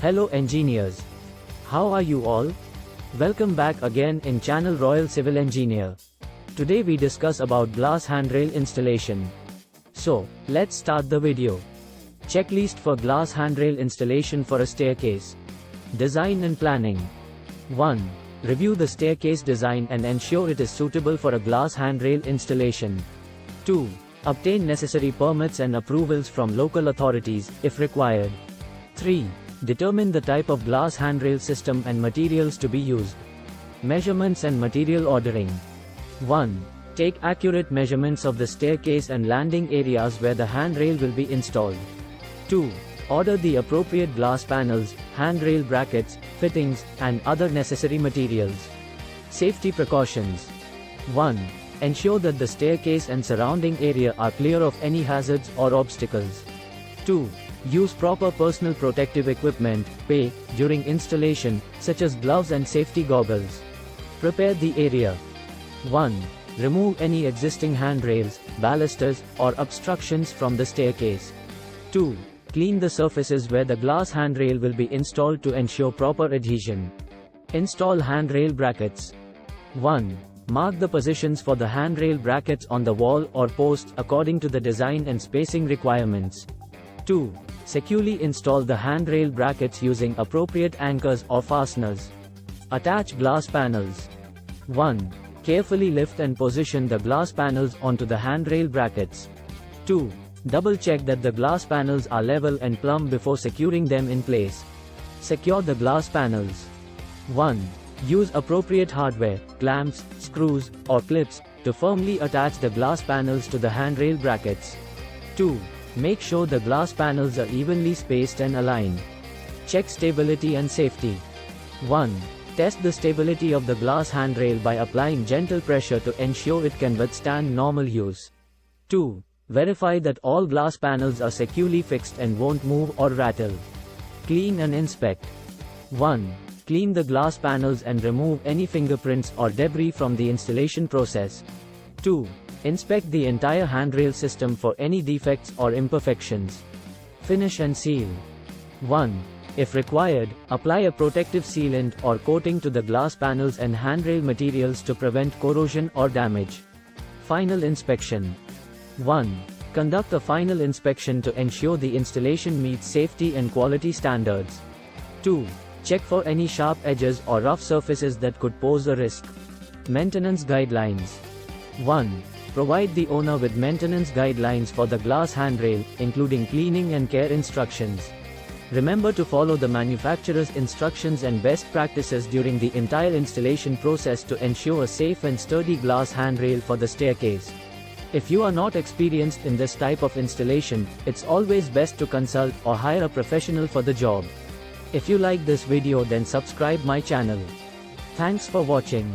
Hello engineers. How are you all? Welcome back again in channel Royal Civil Engineer. Today we discuss about glass handrail installation. So, let's start the video. Checklist for glass handrail installation for a staircase. Design and planning. 1. Review the staircase design and ensure it is suitable for a glass handrail installation. 2. Obtain necessary permits and approvals from local authorities, if required. 3. Determine the type of glass handrail system and materials to be used. Measurements and material ordering. 1. Take accurate measurements of the staircase and landing areas where the handrail will be installed. 2. Order the appropriate glass panels, handrail brackets, fittings, and other necessary materials. Safety precautions. 1. Ensure that the staircase and surrounding area are clear of any hazards or obstacles. 2. Use proper personal protective equipment, during installation, such as gloves and safety goggles. Prepare the area. 1. Remove any existing handrails, balusters, or obstructions from the staircase. 2. Clean the surfaces where the glass handrail will be installed to ensure proper adhesion. Install handrail brackets. 1. Mark the positions for the handrail brackets on the wall or post according to the design and spacing requirements. 2. Securely install the handrail brackets using appropriate anchors or fasteners. Attach glass panels. 1. Carefully lift and position the glass panels onto the handrail brackets. 2. Double check that the glass panels are level and plumb before securing them in place. Secure the glass panels. 1. Use appropriate hardware, clamps, screws, or clips, to firmly attach the glass panels to the handrail brackets. 2. Make sure the glass panels are evenly spaced and aligned. Check stability and safety. 1. Test the stability of the glass handrail by applying gentle pressure to ensure it can withstand normal use. 2. Verify that all glass panels are securely fixed and won't move or rattle. Clean and inspect. 1. Clean the glass panels and remove any fingerprints or debris from the installation process. 2. Inspect the entire handrail system for any defects or imperfections. Finish and seal. 1. If required, apply a protective sealant or coating to the glass panels and handrail materials to prevent corrosion or damage. Final inspection. 1. Conduct a final inspection to ensure the installation meets safety and quality standards. 2. Check for any sharp edges or rough surfaces that could pose a risk. Maintenance guidelines. 1. Provide the owner with maintenance guidelines for the glass handrail, including cleaning and care instructions. Remember to follow the manufacturer's instructions and best practices during the entire installation process to ensure a safe and sturdy glass handrail for the staircase. If you are not experienced in this type of installation, it's always best to consult or hire a professional for the job. If you like this video, then subscribe my channel. Thanks for watching.